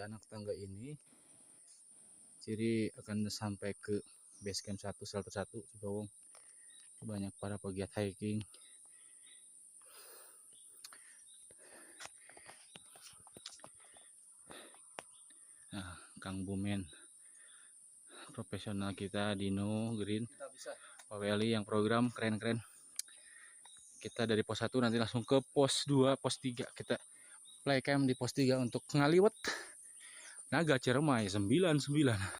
anak tangga ini, jadi akan sampai ke base camp 1 shelter 1 Cibawong. Banyak para pegiat hiking. Nah, Kang Bumen profesional kita, Dino Green, Pak Weli yang program keren-keren. Kita dari pos 1 nanti langsung ke pos 2, pos 3. Kita play camp di pos 3 untuk ngaliwet Naga Ciremai 99.